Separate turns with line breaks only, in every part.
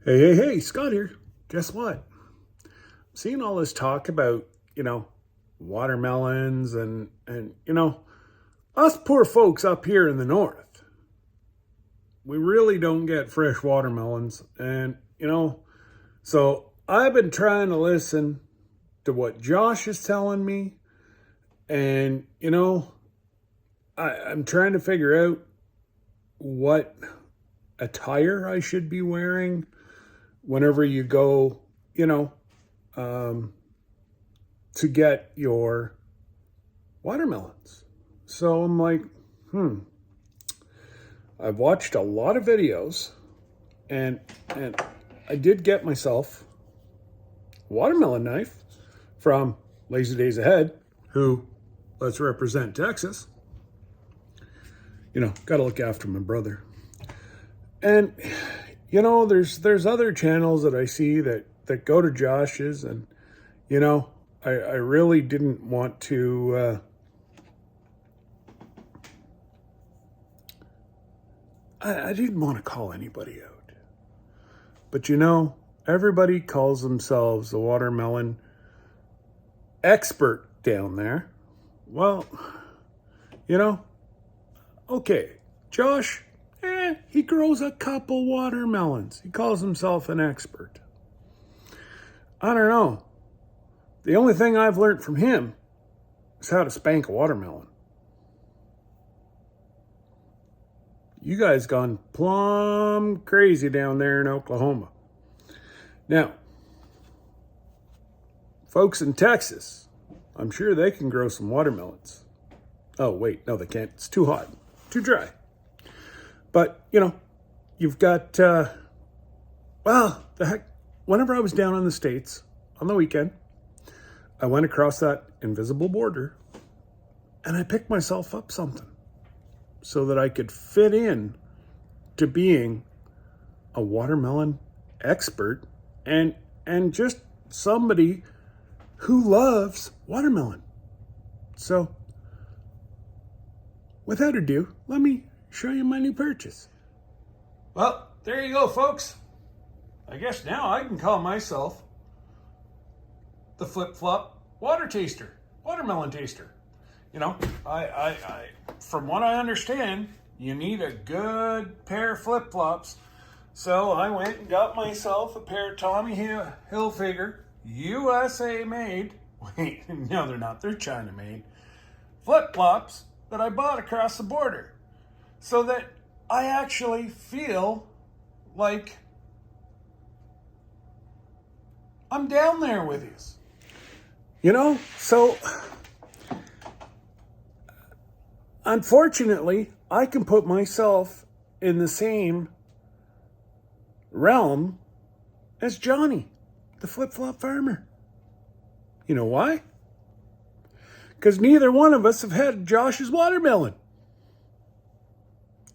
Hey, Scott here. Guess what? Seeing all this talk about, watermelons and us poor folks up here in the north, we really don't get fresh watermelons. So I've been trying to listen to what Josh is telling me. And, I'm trying to figure out what attire I should be wearing whenever you go, to get your watermelons. So I'm like, I've watched a lot of videos and I did get myself a watermelon knife from Lazy Days Ahead, who, let's represent Texas. Got to look after my brother. And there's other channels that I see that go to Josh's, and I really didn't want to I didn't want to call anybody out. But everybody calls themselves a watermelon expert down there. Well, okay, Josh, he grows a couple watermelons. He calls himself an expert. I don't know. The only thing I've learned from him is how to spank a watermelon. You guys gone plumb crazy down there in Oklahoma. Now, folks in Texas, I'm sure they can grow some watermelons. Oh, wait, no, they can't. It's too hot, too dry. But, you've got, the heck, whenever I was down in the States on the weekend, I went across that invisible border and I picked myself up something so that I could fit in to being a watermelon expert and just somebody who loves watermelon. So, without ado, let me show you my new purchase. Well, there you go, folks. I guess now I can call myself the flip-flop watermelon taster. I from what I understand, you need a good pair of flip-flops. So I went and got myself a pair of Tommy Hilfiger, USA made. Wait, no, they're not. They're China made. Flip-flops that I bought across the border, so that I actually feel like I'm down there with you. So unfortunately, I can put myself in the same realm as Johnny, the flip-flop farmer. You know why? Because neither one of us have had Josh's watermelon.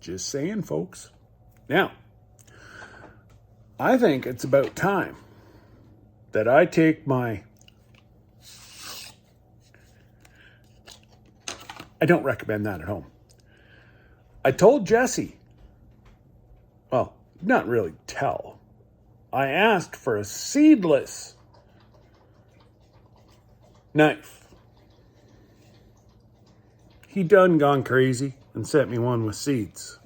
Just saying, folks. Now, I think it's about time that I take my... I don't recommend that at home. I told Jesse, well, not really tell. I asked for a seedless knife. He done gone crazy and sent me one with seeds.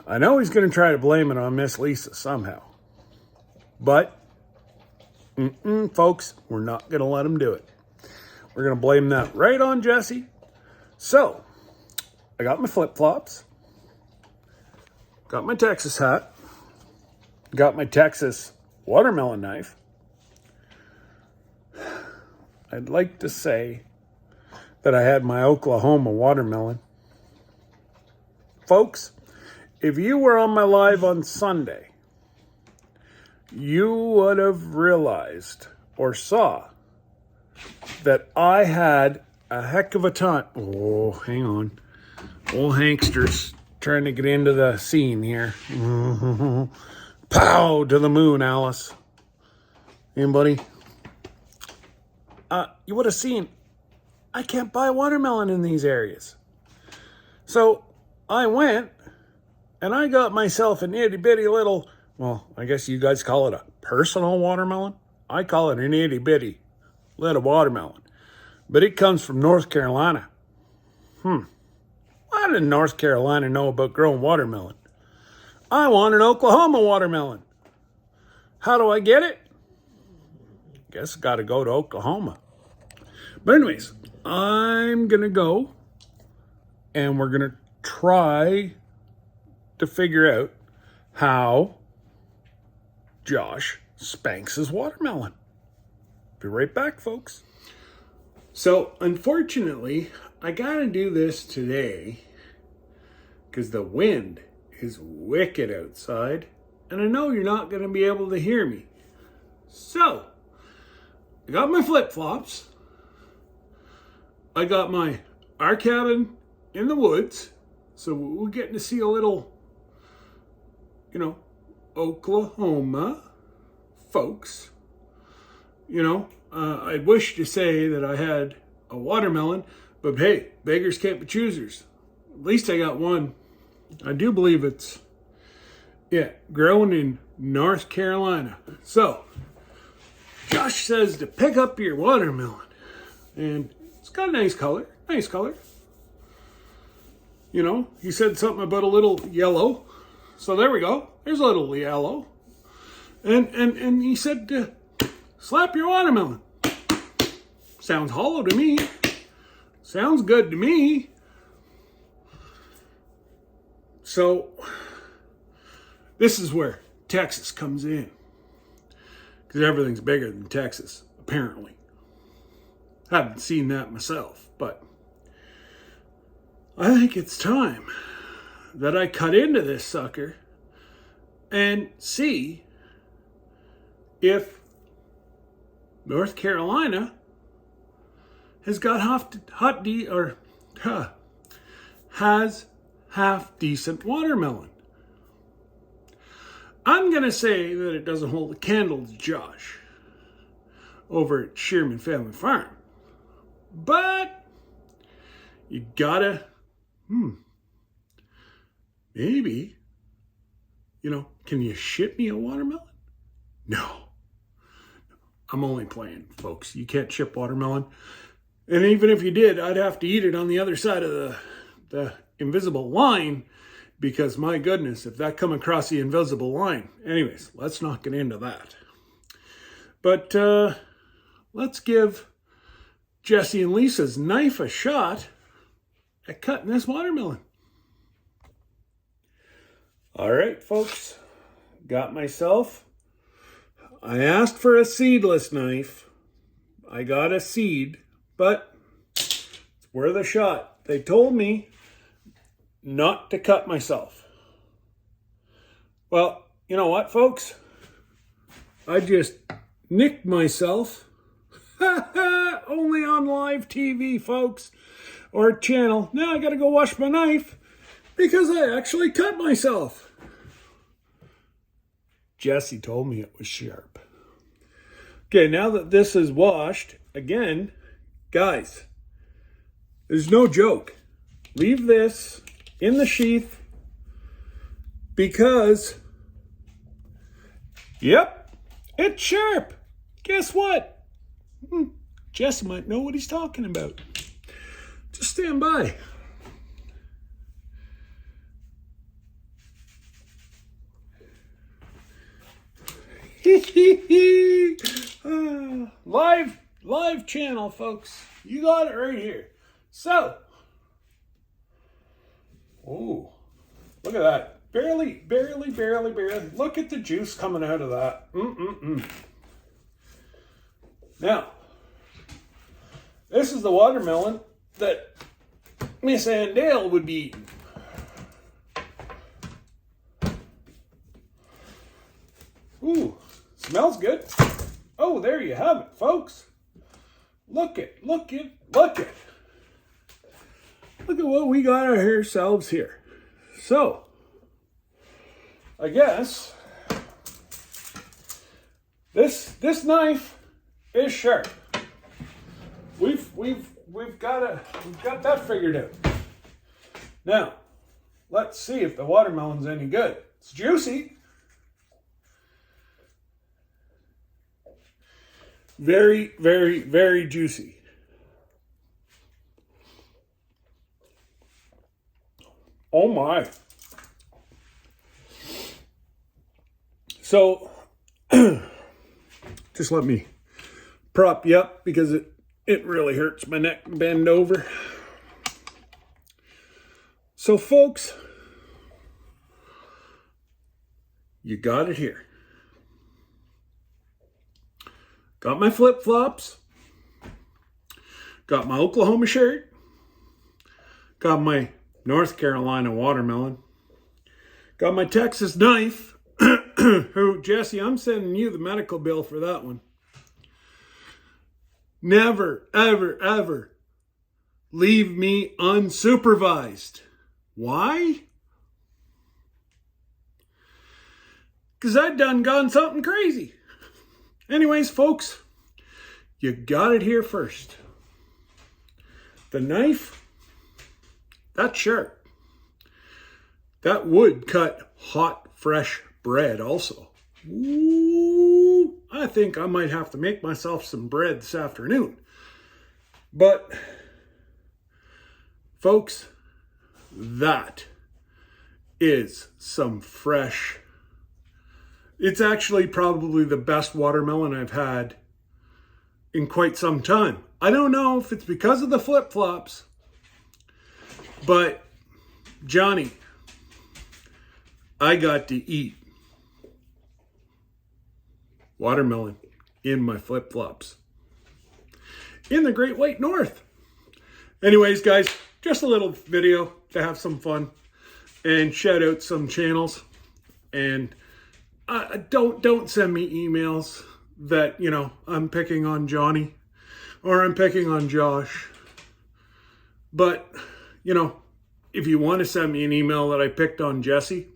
I know he's going to try to blame it on Miss Lisa somehow. But, folks, we're not going to let him do it. We're going to blame that right on Jesse. So, I got my flip-flops. Got my Texas hat. Got my Texas watermelon knife. I'd like to say that I had my Oklahoma watermelon. Folks, if you were on my live on Sunday, you would have realized or saw that I had a heck of a time. Oh, hang on. Old Hankster's trying to get into the scene here. Pow to the moon, Alice. Anybody? You would have seen I can't buy watermelon in these areas. So I went and I got myself an itty bitty little, well, I guess you guys call it a personal watermelon. I call it an itty bitty little watermelon. But it comes from North Carolina. Why did North Carolina know about growing watermelon? I want an Oklahoma watermelon. How do I get it? Guess got to go to Oklahoma. But anyways, I'm going to go and we're going to try to figure out how Josh spanks his watermelon. Be right back, folks. So, unfortunately, I got to do this today because the wind is wicked outside and I know you're not going to be able to hear me. So, I got my flip-flops. I got our cabin in the woods. So we're getting to see a little, Oklahoma folks. I'd wish to say that I had a watermelon, but hey, beggars can't be choosers. At least I got one. I do believe it's, grown in North Carolina. So, Josh says to pick up your watermelon. And it's got a nice color. He said something about a little yellow. So there we go. There's a little yellow. And he said to slap your watermelon. Sounds hollow to me. Sounds good to me. So this is where Texas comes in. Because everything's bigger than Texas, apparently. Haven't seen that myself, but I think it's time that I cut into this sucker and see if North Carolina has got has half decent watermelon. I'm going to say that it doesn't hold a candle to Josh over at Shearman Family Farm. But you gotta, maybe, can you ship me a watermelon? No. I'm only playing, folks. You can't ship watermelon. And even if you did, I'd have to eat it on the other side of the invisible line because, my goodness, if that come across the invisible line. Anyways, let's not get into that. But let's give Jesse and Lisa's knife a shot at cutting this watermelon. All right, folks. Got myself. I asked for a seedless knife. I got a seed, but it's worth a shot. They told me not to cut myself. Well, you know what, folks? I just nicked myself. Only on live TV, folks, or channel. Now I gotta go wash my knife because I actually cut myself. Jesse told me it was sharp. Okay, now that this is washed, again, guys, there's no joke. Leave this in the sheath because, yep, it's sharp. Guess what? Jesse might know what he's talking about. Just stand by. Live channel, folks. You got it right here. So, oh, look at that. Barely. Look at the juice coming out of that. Now, this is the watermelon that Miss Andale would be eating. Ooh, smells good. Oh, there you have it, folks. Look at what we got ourselves here. So, I guess this knife is sharp. We've got that figured out. Now, let's see if the watermelon's any good. It's juicy. Very, very, very juicy. Oh my. So, just let me prop you up because it really hurts my neck to bend over. So folks, you got it here. Got my flip-flops. Got my Oklahoma shirt. Got my North Carolina watermelon. Got my Texas knife. Who, Jesse, I'm sending you the medical bill for that one. Never, ever, ever leave me unsupervised. Why? Because I done gone something crazy. Anyways, folks, you got it here first. The knife, that's sharp. That would cut hot, fresh bread also. Ooh, I think I might have to make myself some bread this afternoon. But, folks, that is some fresh. It's actually probably the best watermelon I've had in quite some time. I don't know if it's because of the flip-flops, but Johnny, I got to eat watermelon in my flip-flops in the Great White North. Anyways, guys, just a little video to have some fun and shout out some channels. And don't send me emails that, you know, I'm picking on Johnny or I'm picking on Josh. But, you know, if you want to send me an email that I picked on Jesse,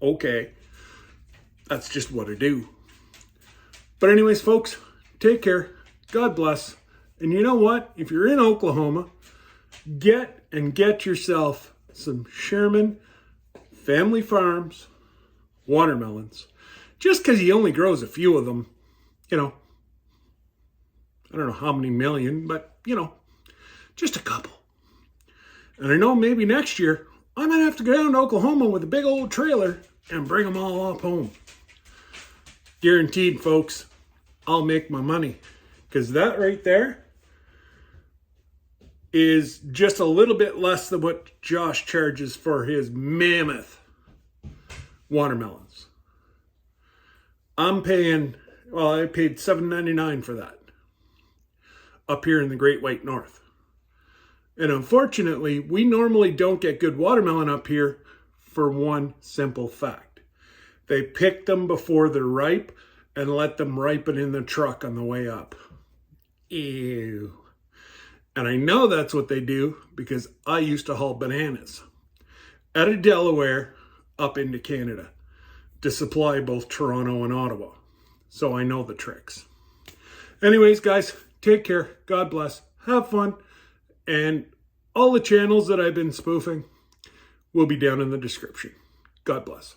okay. That's just what I do. But anyways, folks, take care. God bless. And you know what? If you're in Oklahoma, get yourself some Sherman Family Farms watermelons. Just because he only grows a few of them, you know, I don't know how many million, but, you know, just a couple. And I know maybe next year, I might have to go down to Oklahoma with a big old trailer and bring them all up home. Guaranteed, folks, I'll make my money. Because that right there is just a little bit less than what Josh charges for his mammoth watermelons. I'm paying, well, I paid $7.99 for that up here in the Great White North. And unfortunately, we normally don't get good watermelon up here for one simple fact. They pick them before they're ripe and let them ripen in the truck on the way up. Ew. And I know that's what they do because I used to haul bananas out of Delaware up into Canada to supply both Toronto and Ottawa. So I know the tricks. Anyways, guys, take care. God bless. Have fun. And all the channels that I've been spoofing will be down in the description. God bless.